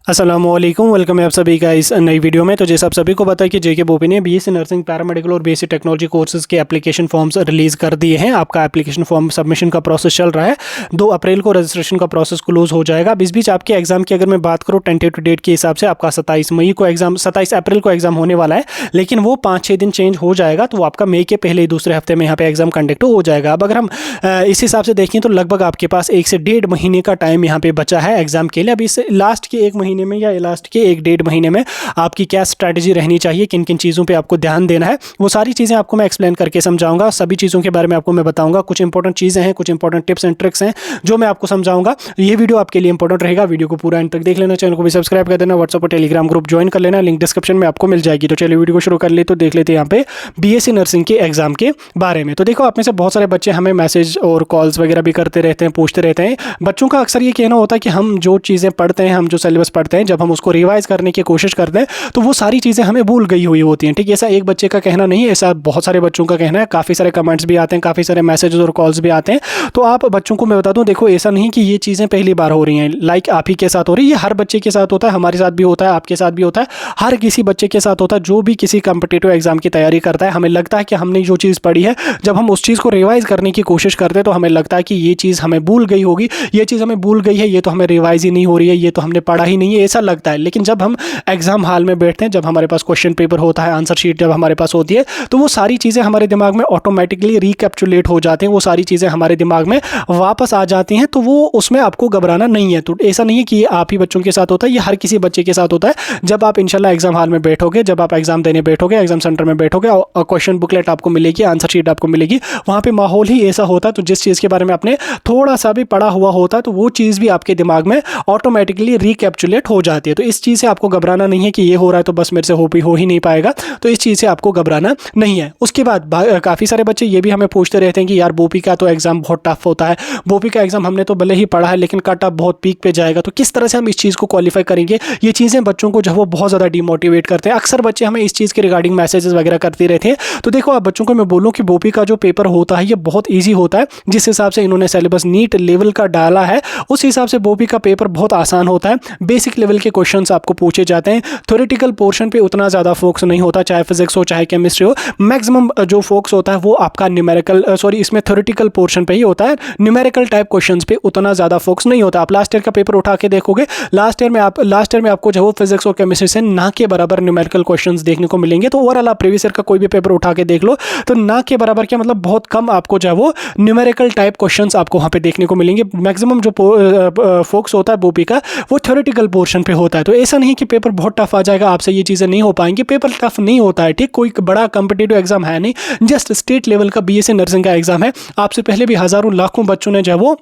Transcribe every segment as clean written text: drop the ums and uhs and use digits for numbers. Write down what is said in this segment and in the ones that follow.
अस्सलामुअलैकुम, वेलकम है आप सभी का इस नई वीडियो में। तो जैसे आप सभी को पता है कि जेके बोपी ने बीएससी नर्सिंग, पैरामेडिकल और बीएससी टेक्नोलॉजी कोर्सेज के एप्लीकेशन फॉर्म्स रिलीज़ कर दिए हैं। आपका एप्लीकेशन फॉर्म सबमिशन का प्रोसेस चल रहा है। 2 अप्रैल को रजिस्ट्रेशन का प्रोसेस क्लोज हो जाएगा। इस बीच आपके एग्जाम की अगर मैं बात करूँ टेंटेटिव डेट के हिसाब से आपका 27 अप्रैल को एग्जाम होने वाला है, लेकिन वो 5-6 दिन चेंज हो जाएगा। तो आपका मई के पहले दूसरे हफ्ते में यहाँ पे एग्जाम कंडक्ट हो जाएगा। अब अगर हम इस हिसाब से देखें तो लगभग आपके पास 1 से 1.5 महीने का टाइम यहाँ पे बचा है एग्जाम के लिए। अब इस लास्ट के 1 महीने में या लास्ट के 1-1.5 महीने में आपकी क्या स्ट्रैटेजी रहनी चाहिए, किन किन चीज़ों पे आपको ध्यान देना है, वो सारी चीज़ें आपको मैं एक्सप्लेन करके समझाऊंगा। सभी चीज़ों के बारे में आपको मैं बताऊंगा। कुछ इंपॉर्टेंट चीज़ें हैं, कुछ इंपॉर्टेंट टिप्स एंड ट्रिक्स हैं जो मैं आपको समझाऊंगा। ये वीडियो आपके लिए इंपॉर्टेंट रहेगा। वीडियो को पूरा एंड तक देख लेना, चैनल को भी सब्सक्राइब कर देना, व्हाट्सएप और टेलीग्राम ग्रुप ज्वाइन कर लेना, लिंक डिस्क्रिप्शन में आपको मिल जाएगी। तो चलिए वीडियो को शुरू कर ले। तो देख लेते हैं यहाँ पे बीएससी नर्सिंग के एग्जाम के बारे में। तो देखो, आप में से बहुत सारे बच्चे हमें मैसेज और कॉल्स वगैरह भी करते रहते हैं, पूछते रहते हैं। बच्चों का अक्सर ये कहना होता है कि हम जो चीज़ें पढ़ते हैं, हम जो सिलेबस पढ़ते हैं, जब हम उसको रिवाइज करने की कोशिश करते हैं तो वो सारी चीज़ें हमें भूल गई हुई होती हैं। ठीक है, ऐसा एक बच्चे का कहना नहीं है, ऐसा बहुत सारे बच्चों का कहना है। काफ़ी सारे कमेंट्स भी आते हैं, काफ़ी सारे मैसेजेस और कॉल्स भी आते हैं। तो आप बच्चों को मैं बता दूं, देखो ऐसा नहीं कि ये चीज़ें पहली बार हो रही हैं, लाइक आप ही के साथ हो रही है। ये हर बच्चे के साथ होता है, हमारे साथ भी होता है, आपके साथ भी होता है, हर किसी बच्चे के साथ होता है जो भी किसी कॉम्पिटिटिव एग्जाम की तैयारी करता है। हमें लगता है कि हमने जो चीज़ पढ़ी है, जब हम उस चीज़ को रिवाइज करने की कोशिश करते हैं तो हमें लगता है कि ये चीज़ हमें भूल गई होगी, ये चीज़ हमें भूल गई है, ये तो हमें रिवाइज ही नहीं हो रही है, ये तो हमने पढ़ा ही नहीं है, ऐसा लगता है। लेकिन जब हम एग्जाम हॉल में बैठते हैं, जब हमारे पास क्वेश्चन पेपर होता है, आंसर शीट जब हमारे पास होती है, तो वो सारी चीज़ें हमारे दिमाग में ऑटोमेटिकली रिकैप्चुलेट हो जाते हैं। वो सारी चीज़ें हमारे दिमाग में वापस आ जाती हैं। तो वो उसमें आपको घबराना नहीं है। तो ऐसा नहीं है कि ये आप ही बच्चों के साथ होता है, ये हर किसी बच्चे के साथ होता है। जब आप इंशाल्लाह एग्जाम हॉल में बैठोगे, जब आप एग्जाम देने बैठोगे, एग्जाम सेंटर में बैठोगे और क्वेश्चन बुकलेट आपको मिलेगी, आंसर शीट आपको मिलेगी, वहाँ पे माहौल ही ऐसा होता है। तो जिस चीज़ के बारे में आपने थोड़ा सा भी पढ़ा हुआ होता है, तो वो चीज़ भी आपके दिमाग में ऑटोमेटिकली रिकैप्चुलेट हो जाती है। तो इस चीज़ से आपको घबराना नहीं है कि ये हो रहा है तो बस मेरे से हो ही नहीं पाएगा। तो इस चीज़ से आपको घबराना नहीं है। उसके बाद काफ़ी सारे बच्चे ये भी हमें पूछते रहते हैं कि यार बोपी का तो एग्ज़ाम बहुत टफ होता है, बोपी का एग्ज़ाम हमने तो भले ही पढ़ा है लेकिन कट ऑफ बहुत पीक पे जाएगा, तो किस तरह से हम इस चीज़ को क्वालिफाई करेंगे। ये चीज़ें बच्चों को जो वो बहुत ज़्यादा डिमोटिवेट करते हैं। अक्सर बच्चे हमें इस चीज़ के रिगार्डिंग मैसेजेस वगैरह करते रहते हैं। तो देखो, आप बच्चों को मैं बोलूँ कि बोपी का जो पेपर होता है ये बहुत ईजी होता है। जिस हिसाब से इन्होंने सिलेबस नीट लेवल का डाला है, उस हिसाब से बोपी का पेपर बहुत आसान होता है। बेसिक लेवल के क्वेश्चन आपको पूछे जाते हैं। थ्योरेटिकल पोर्शन पे उतना ज़्यादा फोकस नहीं होता, चाहे फिजिक्स हो चाहे केमिस्ट्री हो। मैक्सिमम जो फोकस होता है वो आपका इसमें थ्योरेटिकल पोर्शन पे ही होता है। न्यूमेरिकल टाइप क्वेश्चंस पे उतना ज़्यादा फोकस नहीं होता। आप लास्ट ईयर का पेपर उठा के देखोगे, लास्ट ईयर में आपको जो वो फिजिक्स और केमिस्ट्री से ना के बराबर न्यूमेरिकल क्वेश्चंस देखने को मिलेंगे। तो ओवरऑल आप प्रीवियस ईयर का कोई भी पेपर उठा के देख लो, तो ना के बराबर क्या मतलब बहुत कम आपको जो है वो न्यूमेरिकल टाइप क्वेश्चंस आपको वहाँ पे देखने को मिलेंगे। मैक्सिमम जो फोकस होता है बोपी का वो थ्योरेटिकल पोर्शन पे होता है। तो ऐसा नहीं कि पेपर बहुत टफ आ जाएगा, आपसे ये चीज़ें नहीं हो पाएंगी। पेपर टफ नहीं होता है, ठीक, कोई बड़ा कॉम्पिटिटिव एग्जाम है नहीं, जस्ट स्टेट लेवल का बीएससी नर्सिंग का एग्जाम है। आपसे पहले भी हज़ारों लाखों बच्चों ने जो है वो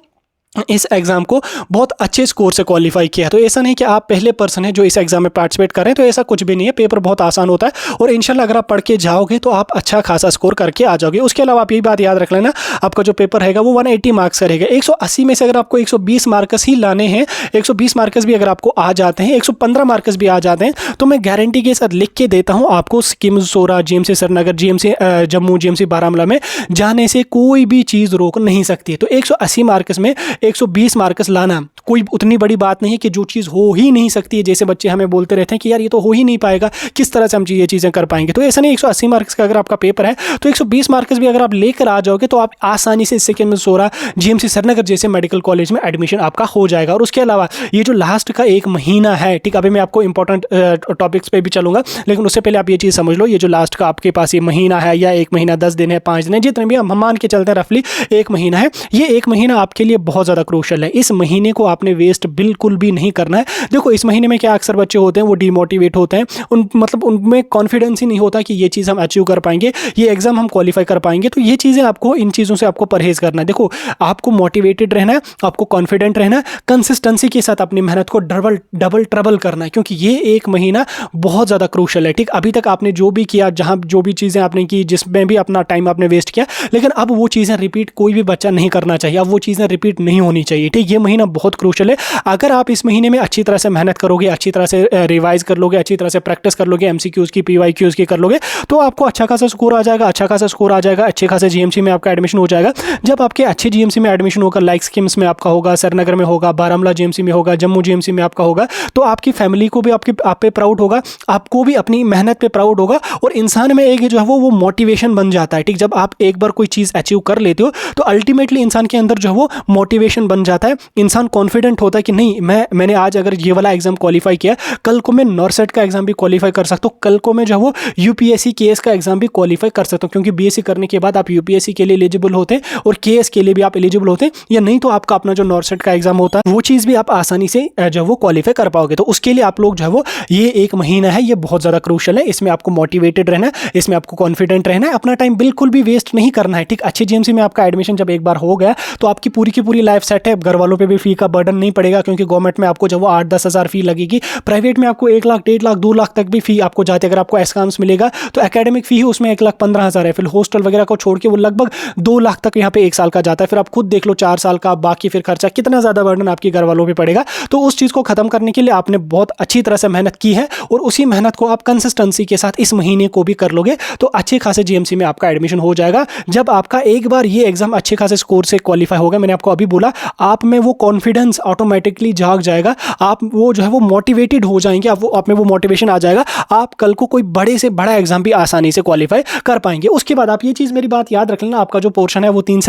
इस एग्ज़ाम को बहुत अच्छे स्कोर से क्वालिफाई किया। तो ऐसा नहीं कि आप पहले पर्सन हैं जो इस एग्ज़ाम में पार्टिसिपेट कर रहे हैं, तो ऐसा कुछ भी नहीं है। पेपर बहुत आसान होता है और इंशाल्लाह अगर आप पढ़ के जाओगे तो आप अच्छा खासा स्कोर करके आ जाओगे। उसके अलावा आप यही बात याद रख लेना, आपका जो पेपर रहेगा वो 180 मार्क्स का रहेगा। 180 में से अगर आपको 120 मार्क्स ही लाने हैं, 120 मार्क्स भी अगर आपको आ जाते हैं, 115 मार्क्स भी आ जाते हैं, तो मैं गारंटी के साथ लिख के देता हूँ आपको, SKIMS Soura, GMC Srinagar, GMC Jammu, GMC Baramulla में जाने से कोई भी चीज़ रोक नहीं सकती है। तो 180 मार्क्स में 120 मार्क्स लाना कोई उतनी बड़ी बात नहीं है कि जो चीज़ हो ही नहीं सकती है। जैसे बच्चे हमें बोलते रहते हैं कि यार ये तो हो ही नहीं पाएगा, किस तरह से हम ये चीज़ें कर पाएंगे। तो ऐसा नहीं, 180 मार्क्स का अगर आपका पेपर है तो 120 मार्क्स भी अगर आप लेकर आ जाओगे तो आप आसानी से सेकेंड में सोरा, जीएमसी श्रीनगर जैसे मेडिकल कॉलेज में एडमिशन आपका हो जाएगा। और उसके अलावा ये जो लास्ट का 1 महीना है, ठीक, अभी मैं आपको इंपॉर्टेंट टॉपिक्स पे भी चलूंगा, लेकिन उससे पहले आप ये चीज़ समझ लो, ये जो लास्ट का आपके पास ये महीना है, या 1 महीना 10 दिन है, 5 दिन है, जितने भी हम मान के चलते हैं रफली 1 महीना है, ये 1 महीना आपके लिए बहुत ज़्यादा क्रूशल है। इस महीने को आपने वेस्ट बिल्कुल भी नहीं करना है। देखो, इस महीने में क्या अक्सर बच्चे होते हैं वो डिमोटिवेट होते हैं, उनमें कॉन्फिडेंस ही नहीं होता कि ये चीज़ हम अचीव कर पाएंगे, ये एग्जाम हम क्वालिफाई कर पाएंगे। तो ये चीज़ें आपको, इन चीज़ों से आपको परहेज करना है। देखो, आपको मोटिवेटेड रहना है, आपको कॉन्फिडेंट रहना है, कंसिस्टेंसी के साथ अपनी मेहनत को डबल ट्रबल करना है, क्योंकि ये 1 महीना बहुत ज़्यादा क्रूशल है। ठीक, अभी तक आपने जो भी किया, जहाँ जो भी चीज़ें आपने की, जिसमें भी अपना टाइम आपने वेस्ट किया, लेकिन अब वो चीज़ें रिपीट कोई भी बच्चा नहीं करना चाहिए। अब वो चीज़ें रिपीट नहीं नहीं होनी चाहिए। ठीक, ये महीना बहुत क्रूशल है। अगर आप इस महीने में अच्छी तरह से मेहनत करोगे, अच्छी तरह से रिवाइज कर लोगे, अच्छी तरह से प्रैक्टिस कर लोगे, एमसीक्यूज की, पीवाईक्यूज की कर लोगे, तो आपको अच्छा खासा स्कोर आ जाएगा, अच्छा खासा स्कोर आ जाएगा, अच्छे खासे जीएमसी में आपका एडमिशन हो जाएगा। जब आपके अच्छे जीएमसी में एडमिशन होगा, लाइक स्किम्स में आपका होगा, श्रीनगर में होगा, बारामूला जीएमसी में होगा, जम्मू जीएमसी में आपका होगा, तो आपकी फैमिली को भी आप पे प्राउड होगा, आपको भी अपनी मेहनत पे प्राउड होगा, और इंसान में एक जो है वो मोटिवेशन बन जाता है। ठीक, जब आप एक बार कोई चीज़ अचीव कर लेते हो तो अल्टीमेटली इंसान के अंदर जो है वो मोटिवेशन बन जाता है। इंसान कॉन्फिडेंट होता है कि नहीं, मैंने आज अगर ये वाला एग्जाम क्वालिफाई किया, कल को मैं नॉर्सेट का एग्जाम भी क्वालिफाई कर सकता हूँ, कल को मैं जो है वो यूपीएससी केएस का एग्जाम भी क्वालिफाई कर सकता हूँ, क्योंकि बीएससी करने के बाद आप यूपीएससी के लिए एलिजिबल होते हैं और केएस के लिए भी आप एलिजिबल होते हैं, या नहीं तो आपका अपना जो नॉर्सेट का एग्जाम होता है वो चीज़ भी आप आसानी से जो है वो क्वालिफाई कर पाओगे। तो उसके लिए आप लोग जो है वो ये एक महीना है, ये बहुत ज़्यादा क्रूशल है। इसमें आपको मोटिवेटेड रहना है, इसमें आपको कॉन्फिडेंट रहना है, अपना टाइम बिल्कुल भी वेस्ट नहीं करना है। ठीक, अच्छे जीएमसी में आपका एडमिशन जब एक बार हो गया तो आपकी पूरी की पूरी लाइफ सेट है। घर वालों पे भी फी का बर्डन नहीं पड़ेगा, क्योंकि गवर्नमेंट में आपको जब वो 8-10 हज़ार फी लगेगी, प्राइवेट में आपको 1 लाख, 1.5 लाख, 2 लाख तक भी फी आपको जाती है। अगर आपको एस्काम्स मिलेगा तो एकेडमिक फी उसमें 1,15,000 है, फिर हॉस्टल वगैरह को छोड़ के वो लगभग 2 लाख तक यहाँ पे 1 साल का जाता है। फिर आप खुद देख लो 4 साल का बाकी फिर खर्चा, कितना ज़्यादा बर्डन आपके घर वालों पे पड़ेगा। तो उस चीज़ को खत्म करने के लिए आपने बहुत अच्छी तरह से मेहनत की है, और उसी मेहनत को आप कंसिस्टेंसी के साथ इस महीने को भी कर लोगे तो अच्छे खासे जीएमसी में आपका एडमिशन हो जाएगा। जब आपका एक बार ये एग्जाम अच्छे खासे स्कोर से क्वालिफाई होगा, मैंने आपको अभी बोला, आप में वो कॉन्फिडेंस ऑटोमेटिकली जाग जाएगा, आप वो जो है वो मोटिवेटेड हो जाएंगे, आप में वो मोटिवेशन आ जाएगा, आप कल को कोई बड़े से बड़ा एग्जाम भी आसानी से क्वालिफाई कर पाएंगे। उसके बाद आप ये चीज़, मेरी बात याद रख लेना, आपका जो पोर्शन है वो 3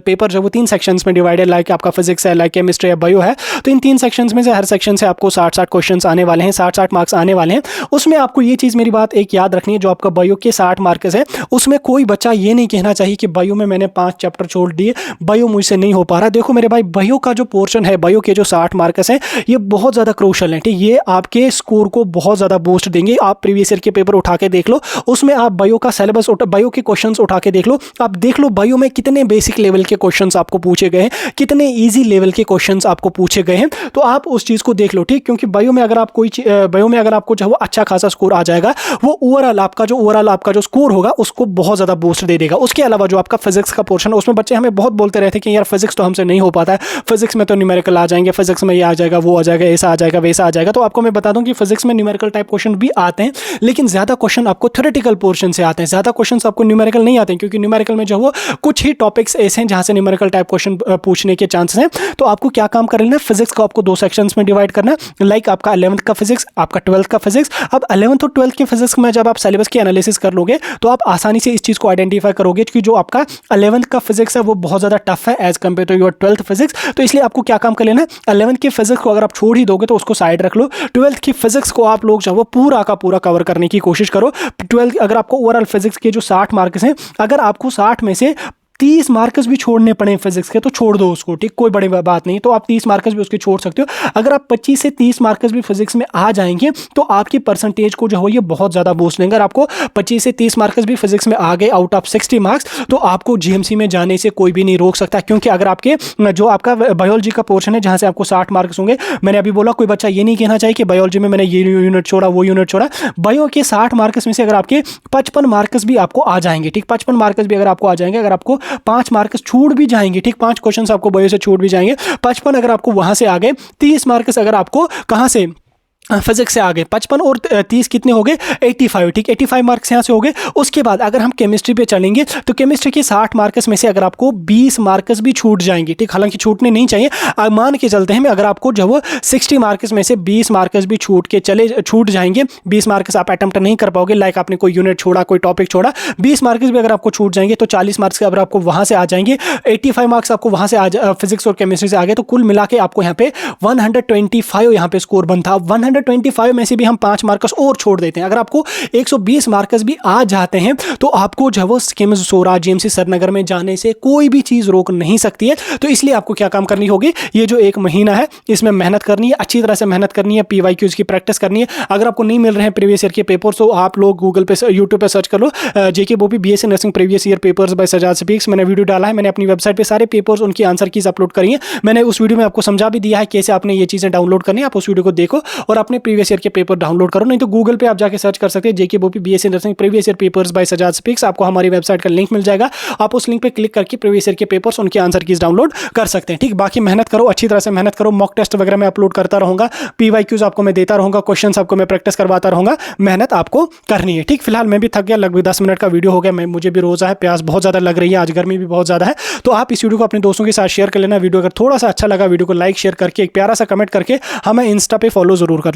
पेपर जो वो 3 सेक्शंस में डिवाइड है, लाइक आपका फिजिक्स है, लाइक केमिस्ट्री है, बायो है। तो इन 3 सेक्शंस में से हर सेक्शन से आपको 60-60 क्वेश्चंस आने वाले हैं, 60-60 मार्क्स आने वाले हैं। उसमें आपको ये चीज़, मेरी बात एक याद रखनी है, जो आपका बायो के 60 मार्क्स है, उसमें कोई बच्चा ये नहीं कहना चाहिए कि बायो में मैंने 5 चैप्टर छोड़ दिए, बायो मुझसे नहीं हो पा रहा। देखो मेरे भाई, बायो का जो पोर्शन है, बायो के जो 60 मार्क्स हैं, ये बहुत ज़्यादा क्रूशल है। ठीक, ये आपके स्कोर को बहुत ज़्यादा बूस्ट देंगे। आप प्रीवियस ईयर के पेपर उठा के देख लो, उसमें आप बायो का सिलेबस, बायो के क्वेश्चंस उठा के देख लो, आप देख लो बायो में कितने बेसिक लेवल के क्वेश्चंस आपको पूछे गए हैं, कितने ईजी लेवल के क्वेश्चंस आपको पूछे गए हैं। तो आप उस चीज़ को देख लो। ठीक, क्योंकि बायो में अगर आपको जो है वो अच्छा खासा स्कोर आ जाएगा, वो ओवरऑल आपका जो स्कोर होगा उसको बहुत ज़्यादा बूस्ट दे देगा। उसके अलावा जो आपका फिजिक्स का पोर्शन है, उसमें बच्चे हमें बहुत बोलते रहते हैं कि यार फिजिक्स तो हमसे नहीं हो पाता है, फिजिक्स में तो न्यूमेरिकल आ जाएंगे, फिजिक्स में ये आ जाएगा, वो आ जाएगा, ऐसा आ जाएगा, वैसा आ जाएगा। तो आपको मैं बता दूं कि फिजिक्स में न्यूमेरिकल टाइप क्वेश्चन भी आते हैं, लेकिन ज़्यादा क्वेश्चन आपको थ्योरेटिकल पोर्शन से आते हैं, ज़्यादा क्वेश्चन आपको न्यूमेरिकल नहीं आते हैं, क्योंकि न्यूमेरिकल में जो वो कुछ ही टॉपिक्स ऐसे हैं जहाँ से न्यूमेरिकल टाइप क्वेश्चन पूछने के चांसेस हैं। तो आपको क्या काम कर लेना है, फिजिक्स को आपको 2 सेक्शंस में डिवाइड करना है, लाइक आपका 11th का फिजिक्स, आपका 12th का फिजिक्स। अब 11th और 12th के फिजिक्स में जब आप सिलेबस की एनालिसिस कर लोगे तो आप आसानी से इस चीज़ को आइडेंटिफाई करोगे कि जो आपका 11th का फिजिक्स है वो बहुत ज़्यादा टफ है as compare to your 12th physics. तो इसलिए आपको क्या काम कर लेना है, 11th के फिजिक्स को अगर आप छोड़ ही दोगे तो उसको साइड रख लो, 12th की फिजिक्स को आप लोग जो वो पूरा का पूरा कवर करने की कोशिश करो। 12th अगर आपको ओवरऑल फिजिक्स के जो 60 मार्क्स हैं, अगर आपको 60 में से 30 मार्क्स भी छोड़ने पड़े फिजिक्स के तो छोड़ दो उसको। ठीक, कोई बड़ी बात नहीं, तो आप 30 मार्क्स भी उसके छोड़ सकते हो। अगर आप 25 से 30 मार्क्स भी फिजिक्स में आ जाएंगे तो आपकी परसेंटेज को जो हो ये बहुत ज़्यादा बूस्ट देंगे। अगर आपको 25 से 30 मार्क्स भी फिजिक्स में आ गए आउट ऑफ 60 मार्क्स, तो आपको जीएमसी में जाने से कोई भी नहीं रोक सकता, क्योंकि अगर आपके जो आपका बायोलॉजी का पोर्शन है जहाँ से आपको 60 मार्क्स होंगे, मैंने अभी बोला कोई बच्चा ये नहीं कहना चाहिए कि बायोलॉजी में मैंने ये यूनिट छोड़ा, वो यूनिट छोड़ा। बायो के 60 मार्क्स में से अगर आपके 55 मार्क्स भी आपको आ जाएंगे, ठीक, 55 मार्क्स भी अगर आपको आ जाएंगे, अगर आपको 5 मार्क्स छूट भी जाएंगे, ठीक, 5 क्वेश्चंस आपको बायो से छूट भी जाएंगे, 55 अगर आपको वहां से आ गए, 30 मार्क्स अगर आपको कहां से फिजिक्स से आ गए, 55 और 30 कितने हो गए, 85। ठीक, 85 मार्क्स यहाँ से हो गए। उसके बाद अगर हम केमिस्ट्री पे चलेंगे तो केमिस्ट्री के 60 मार्क्स में से अगर आपको 20 मार्क्स भी छूट जाएंगे, ठीक, हालांकि छूटने नहीं चाहिए, मान के चलते हैं, अगर आपको जो वो 60 मार्क्स में से 20 मार्क्स भी छूट जाएंगे, 20 मार्क्स आप अटेम्प्ट नहीं कर पाओगे, लाइक आपने कोई यूनिट छोड़ा, कोई टॉपिक छोड़ा, 20 मार्क्स भी अगर आपको छूट जाएंगे तो 40 मार्क्स अगर आपको वहाँ से आ जाएंगे, 85 मार्क्स आपको वहाँ से फिजिक्स और केमिस्ट्री से आ गए, तो कुल मिला के आपको यहाँ पे 125 यहाँ पे स्कोर बनता। 125 में से भी हम 5 मार्क्स और छोड़ देते हैं, अगर आपको 120 मार्क्स भी आ जाते हैं तो आपको जो वो स्किम्स सोरा जीएमसी श्रीनगर में जाने से कोई भी चीज़ रोक नहीं सकती है। तो इसलिए आपको क्या काम करनी होगी, ये जो एक महीना है इसमें मेहनत करनी है, अच्छी तरह से मेहनत करनी है, पीवाईक्यूज की प्रैक्टिस करनी है। अगर आपको नहीं मिल रहे हैं प्रीवियस ईयर के पेपर्स तो आप लोग गूगल पे यूट्यूब पे सर्च कर लो, JK BOPEE BSc nursing previous year papers by Sajad speaks. मैंने वीडियो डाला है, मैंने अपनी वेबसाइट पे सारे पेपर्स उनकी आंसर कीज अपलोड करी है। मैंने उस वीडियो में आपको समझा भी दिया है कैसे आपने ये चीज़ें डाउनलोड करनी है, आप उस वीडियो को देखो और अपने प्रीवियस ईयर के पेपर डाउनलोड करो, नहीं तो गूगल पे आप जाके सर्च कर सकते हैं JK BOPEE BSc nursing previous year papers by Sajad speaks. आपको हमारी वेबसाइट का लिंक मिल जाएगा, आप उस लिंक पे क्लिक करके प्रीवियस ईयर के पेपर्स उनके आंसर कीज डाउनलोड कर सकते हैं। ठीक, बाकी मेहनत करो, अच्छी तरह से मेहनत करो, मॉक टेस्ट वगैरह मैं अपलोड करता रहूंगा, पीवाईक्यूज आपको मैं देता रहूंगा, क्वेश्चंस आपको मैं प्रैक्टिस करवाता रहूंगा, मेहनत आपको करनी है। ठीक, फिलहाल मैं भी थक गया, लगभग 10 मिनट का वीडियो हो गया, मुझे भी रोजा है, प्यास बहुत ज्यादा लग रही है, आज गर्मी भी बहुत ज्यादा है। तो आप इस वीडियो को अपने दोस्तों के साथ शेयर कर लेना। वीडियो अगर थोड़ा सा अच्छा लगा, वीडियो को लाइक शेयर करके एक प्यारा सा कमेंट करके हमें इंस्टा पे फॉलो जरूर कर